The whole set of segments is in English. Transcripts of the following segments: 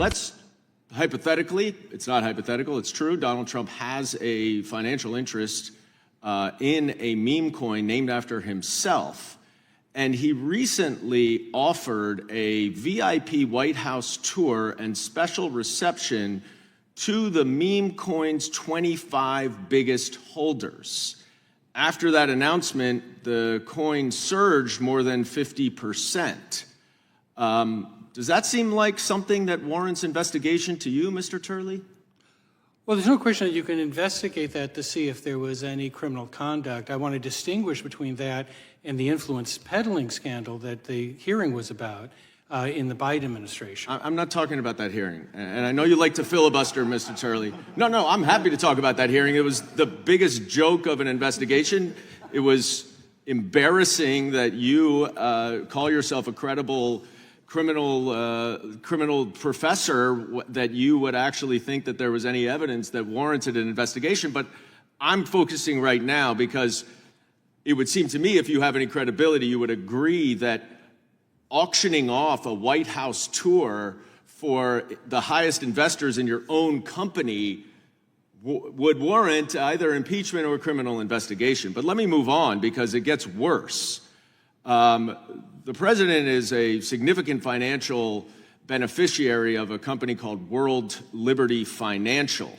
let's hypothetically, it's not hypothetical, it's true, Donald Trump has a financial interest in a meme coin named after himself. And he recently offered a VIP White House tour and special reception to the meme coin's 25 biggest holders. After that announcement, the coin surged more than 50%. Does that seem like something that warrants investigation to you, Mr. Turley? Well, there's no question that you can investigate that to see if there was any criminal conduct. I want to distinguish between that and the influence peddling scandal that the hearing was about in the Biden administration. I'm not talking about that hearing. And I know you like to filibuster, Mr. Turley. No, I'm happy to talk about that hearing. It was the biggest joke of an investigation. It was embarrassing that you call yourself a credible criminal professor, that you would actually think that there was any evidence that warranted an investigation. But I'm focusing right now because it would seem to me, if you have any credibility, you would agree that auctioning off a White House tour for the highest investors in your own company would warrant either impeachment or criminal investigation. But let me move on because it gets worse. The president is a significant financial beneficiary of a company called World Liberty Financial,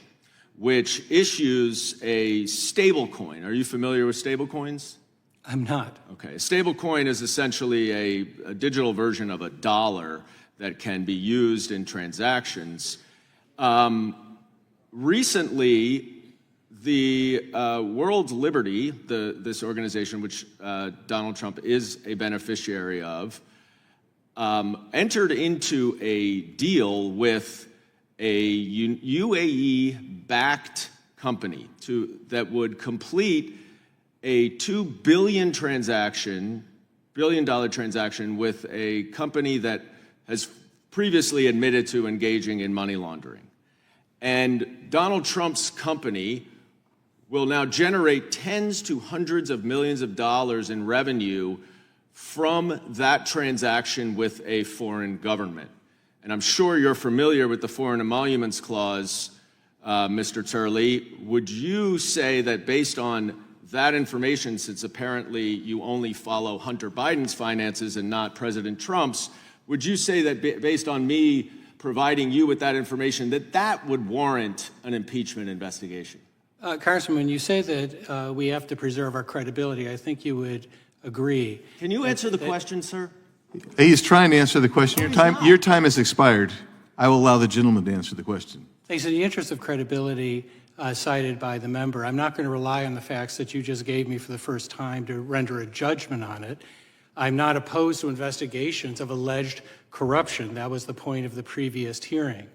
which issues a stable coin. Are you familiar with stable coins? I'm not. Okay. A stable coin is essentially a digital version of a dollar that can be used in transactions. Recently, the World Liberty, this organization which Donald Trump is a beneficiary of, entered into a deal with a UAE-backed company that would complete a $2 billion transaction with a company that has previously admitted to engaging in money laundering. And Donald Trump's company will now generate tens to hundreds of millions of dollars in revenue from that transaction with a foreign government. And I'm sure you're familiar with the Foreign Emoluments Clause, Mr. Turley. Would you say that based on that information, since apparently you only follow Hunter Biden's finances and not President Trump's, would you say that based on me providing you with that information, that would warrant an impeachment investigation? Congressman, when you say that we have to preserve our credibility, I think you would agree. Can you answer the question, sir? He's trying to answer the question. Your time has expired. I will allow the gentleman to answer the question. Thanks. In the interest of credibility cited by the member, I'm not going to rely on the facts that you just gave me for the first time to render a judgment on it. I'm not opposed to investigations of alleged corruption. That was the point of the previous hearing.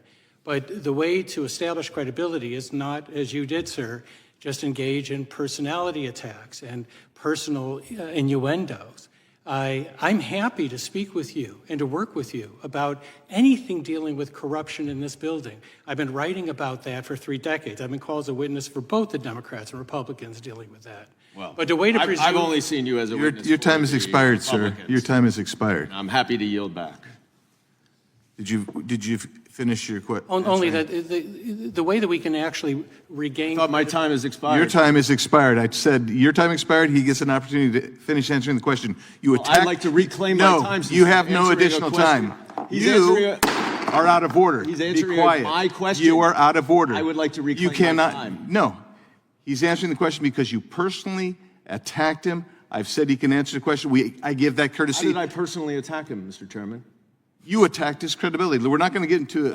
But the way to establish credibility is not, as you did, sir, just engage in personality attacks and personal innuendos. I'm happy to speak with you and to work with you about anything dealing with corruption in this building. I've been writing about that for 3 decades. I've been called as a witness for both the Democrats and Republicans dealing with that. Well, but the way to presume, I've only seen you as a witness. Your time has expired, sir. Your time has expired. I'm happy to yield back. Did you finish your question? only that the way that we can actually regain. I thought my time has expired. Your time has expired. I said your time expired. He gets an opportunity to finish answering the question. I'd like to reclaim my time. No, you have no additional time. You are out of order. He's answering Be quiet. my question. You are out of order. I would like to reclaim you cannot, my time. No. He's answering the question because you personally attacked him. I've said he can answer the question. I give that courtesy. How did I personally attack him, Mr. Chairman? You attacked his credibility. We're not going to get into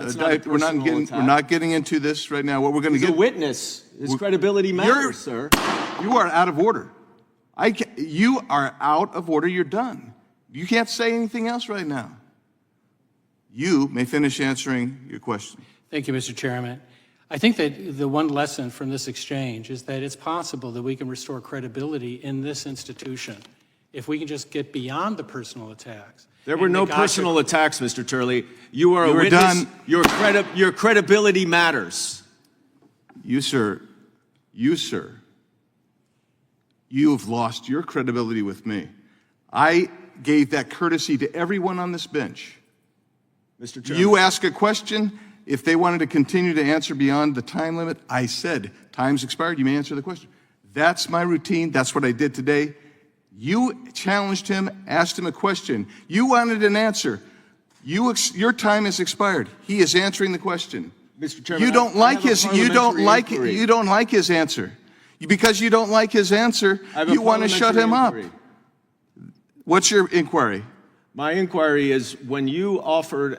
we're not getting into this right now. What we're going to get. He's a witness. His credibility matters, sir. You are out of order. You are out of order. You're done. You can't say anything else right now. You may finish answering your question. Thank you, Mr. Chairman. I think that the one lesson from this exchange is that it's possible that we can restore credibility in this institution if we can just get beyond the personal attacks. There were no personal attacks, Mr. Turley. You are a witness. Done. Your credibility matters. You, sir, you've lost your credibility with me. I gave that courtesy to everyone on this bench. Mr. Chairman. You ask a question. If they wanted to continue to answer beyond the time limit, I said, time's expired, you may answer the question. That's my routine. That's what I did today. You challenged him, asked him a question. You wanted an answer. Your time has expired. He is answering the question. Mr. Chairman, You don't like his inquiry. you don't like his answer. Because you don't like his answer, you want to shut him up. What's your inquiry? My inquiry is when you offered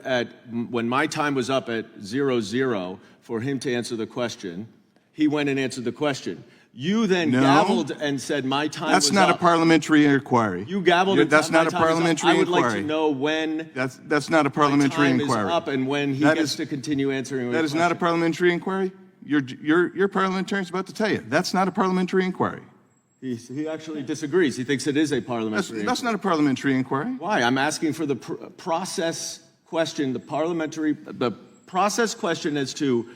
when my time was up at 00 for him to answer the question, he went and answered the question. You then gabbled and said my time was up. That's not a parliamentary inquiry. You gabbled and that's said not my a time is up. parliamentary I would inquiry. like to know when that's not a parliamentary my time inquiry. is up and when he gets to continue answering That is not a parliamentary inquiry. Your parliamentarian's about to tell you. That's not a parliamentary inquiry. He actually disagrees. He thinks it is a parliamentary inquiry. That's not a parliamentary inquiry. Why? I'm asking for the process question, the process question as to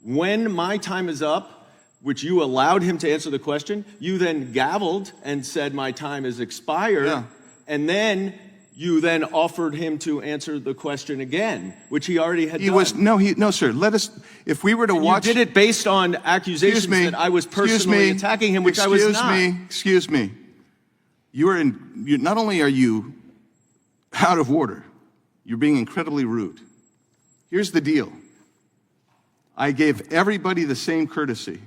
when my time is up, which you allowed him to answer the question. You then gabbled and said my time is expired. Yeah. And then you then offered him to answer the question again, which he already had done. No, sir. If we were to watch. You did it based on accusations that I was personally attacking him, which I was not. Excuse me. Not only are you out of order, you're being incredibly rude. Here's the deal. I gave everybody the same courtesy.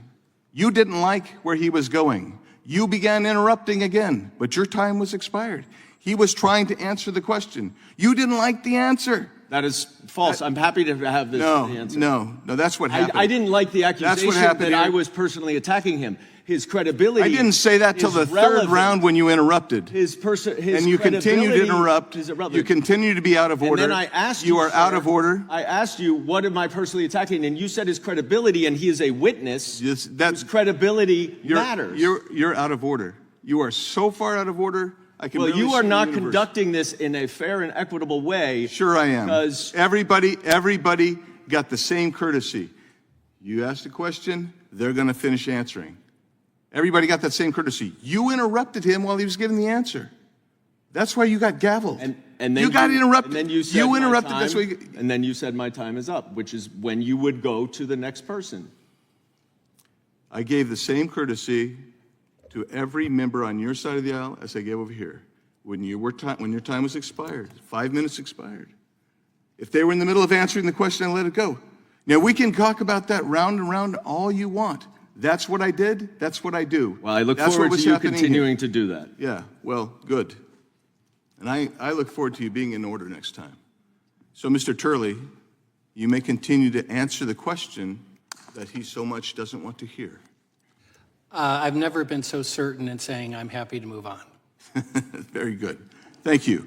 You didn't like where he was going. You began interrupting again, but your time was expired. He was trying to answer the question. You didn't like the answer. That is false. I'm happy to have this answer. No, that's what happened. I didn't like the accusation that I was personally attacking him. His credibility. I didn't say that till the third round when you interrupted. His and you continue to interrupt. You continue to be out of order. And then I asked you, are out of order. I asked you, what am I personally attacking? And you said his credibility, and he is a witness. Whose credibility matters. You're out of order. You are so far out of order. Well, you are not conducting this in a fair and equitable way. Sure I am. Because everybody got the same courtesy. You asked a question, they're going to finish answering. Everybody got that same courtesy. You interrupted him while he was giving the answer. That's why you got gavelled. And then you got interrupted. And then you interrupted. That's why and then you said my time is up, which is when you would go to the next person. I gave the same courtesy to every member on your side of the aisle as I gave over here. When your time was expired, 5 minutes expired. If they were in the middle of answering the question, I let it go. Now, we can talk about that round and round all you want. That's what I did. That's what I do. Well, I look forward to you continuing to do that. Yeah, well, good. And I look forward to you being in order next time. So, Mr. Turley, you may continue to answer the question that he so much doesn't want to hear. I've never been so certain in saying I'm happy to move on. Very good. Thank you.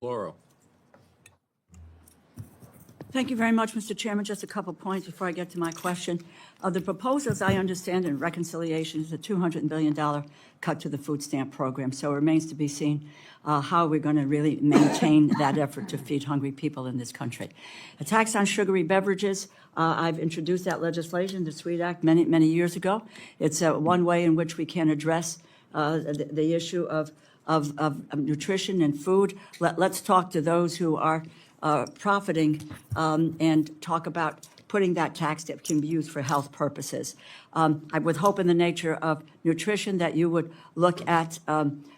Laurel. Thank you very much, Mr. Chairman. Just a couple points before I get to my question. The proposal, as I understand in reconciliation, is a $200 billion cut to the food stamp program. So it remains to be seen how we're going to really maintain that effort to feed hungry people in this country. A tax on sugary beverages. I've introduced that legislation, the SWEET Act, many years ago. It's one way in which we can address the issue of nutrition and food. Let's talk to those who are profiting and talk about putting that tax that can be used for health purposes. I would hope in the nature of nutrition that you would look at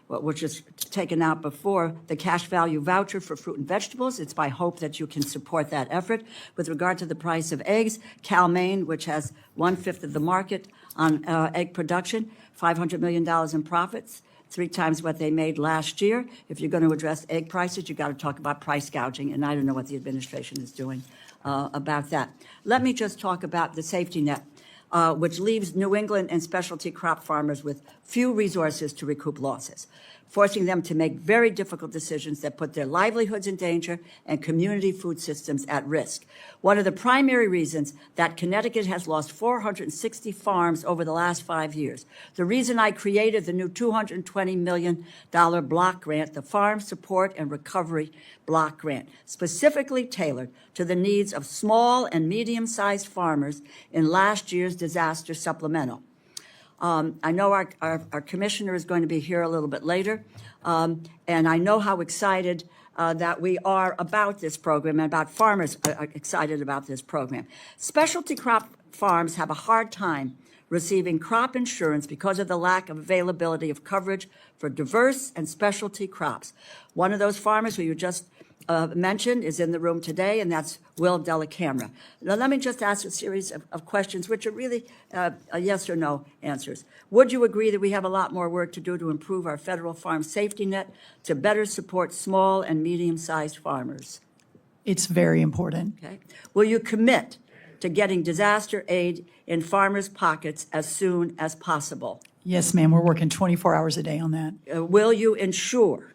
what was just taken out before, the cash value voucher for fruit and vegetables. It's my hope that you can support that effort. With regard to the price of eggs, Cal Maine, which has 1/5 of the market on egg production, $500 million in profits, 3 times what they made last year. If you're going to address egg prices, you've got to talk about price gouging, and I don't know what the administration is doing about that. Let me just talk about the safety net. which leaves New England and specialty crop farmers with few resources to recoup losses, forcing them to make very difficult decisions that put their livelihoods in danger and community food systems at risk. One of the primary reasons that Connecticut has lost 460 farms over the last 5 years. The reason I created the new $220 million block grant, the Farm Support and Recovery Block Grant, specifically tailored to the needs of small and medium-sized farmers in last year's disaster supplemental. I know our commissioner is going to be here a little bit later, and I know how excited that we are about this program and about farmers are excited about this program. Specialty crop farms have a hard time receiving crop insurance because of the lack of availability of coverage for diverse and specialty crops. One of those farmers who you just mentioned is in the room today, and that's Will Delacamera. Now, let me just ask a series of questions, which are really a yes or no answers. Would you agree that we have a lot more work to do to improve our federal farm safety net to better support small and medium-sized farmers? It's very important. Okay. Will you commit to getting disaster aid in farmers' pockets as soon as possible? Yes, ma'am, we're working 24 hours a day on that. Will you ensure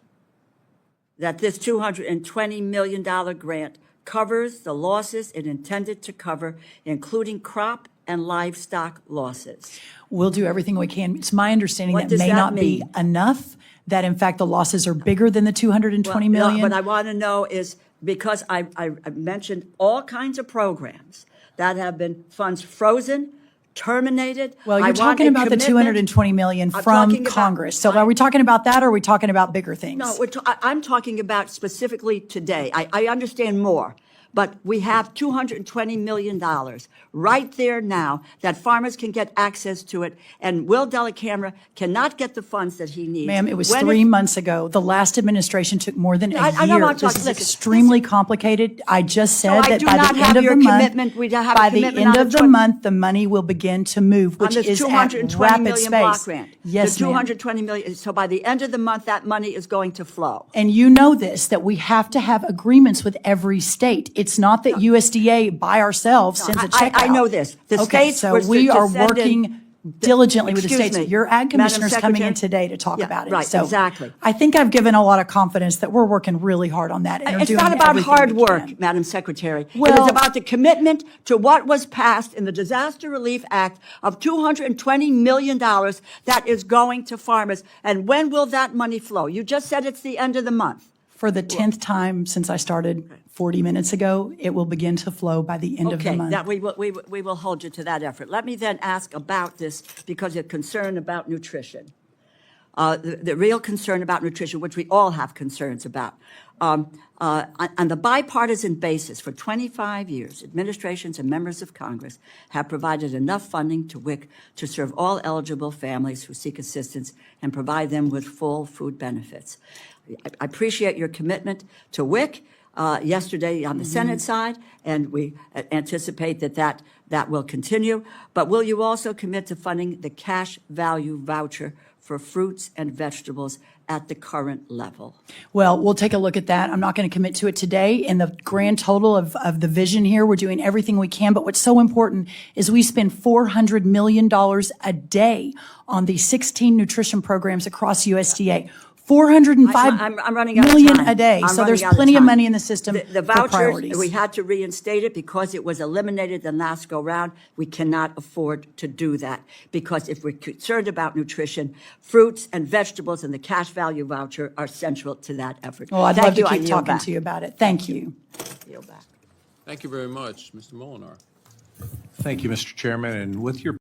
that this $220 million grant covers the losses it intended to cover, including crop and livestock losses? We'll do everything we can. It's my understanding What that does may that not be mean? enough, that in fact the losses are bigger than the $220 million. What I want to know is, because I mentioned all kinds of programs that have been funds frozen, terminated. Well, I you're want talking a about the commitment. $220 million I'm from talking about- Congress. So are we talking about that, or are we talking about bigger things? No, I'm talking about specifically today. I understand more, but we have $220 million right there now that farmers can get access to it, and Will Delacamera cannot get the funds that he needs. Ma'am, it was When 3 months ago. The last administration took more than a I don't year. want to This talk- is listen, extremely complicated. I just said I that do by not the have end of your the month, commitment. We have a by the commitment end on of the the month, the money will begin to move, on which this is at $220 rapid million block space. grant. Yes, The ma'am. $220 million, so by the end of the month, that money is going to flow. And you know this, that we have to have agreements with every state. It's not that USDA by ourselves sends a check I out. know this. The Okay, states so were we to are send in- working diligently with the Excuse states. me, Your ag Madam commissioner's coming in Secretary? today to talk Yeah, about it. right, So exactly. I think I've given a lot of confidence that we're working really hard on that. And are It's doing not about everything hard we work, can. Madam Secretary. It Well- is about the commitment to what was passed in the Disaster Relief Act of $220 million that is going to farmers. And when will that money flow? You just said it's the end of the month. For the 10th time since I started 40 minutes ago, it will begin to flow by the end of the Okay, month. that we will hold you to that effort. Let me then ask about this, because of concern about nutrition. The real concern about nutrition, which we all have concerns about. On the bipartisan basis, for 25 years, administrations and members of Congress have provided enough funding to WIC to serve all eligible families who seek assistance and provide them with full food benefits. I appreciate your commitment to WIC yesterday on the Senate side, and we anticipate that will continue. But will you also commit to funding the cash value voucher for fruits and vegetables at the current level? Well, we'll take a look at that. I'm not going to commit to it today. In the grand total of the vision here, we're doing everything we can. But what's so important is we spend $400 million a day on the 16 nutrition programs across USDA. $405 I'm running out of million time. a day. I'm So running there's out of plenty of time. money in the system The for vouchers, priorities. we had to reinstate it because it was eliminated the last go-round. We cannot afford to do that, because if we're concerned about nutrition, fruits and vegetables and the cash value voucher are central to that effort. Well, I'd Thank love to you. I keep yield talking back. to you about it. Thank you. Yield back. Thank you very much, Mr. Molinar. Thank you, Mr. Chairman. And with your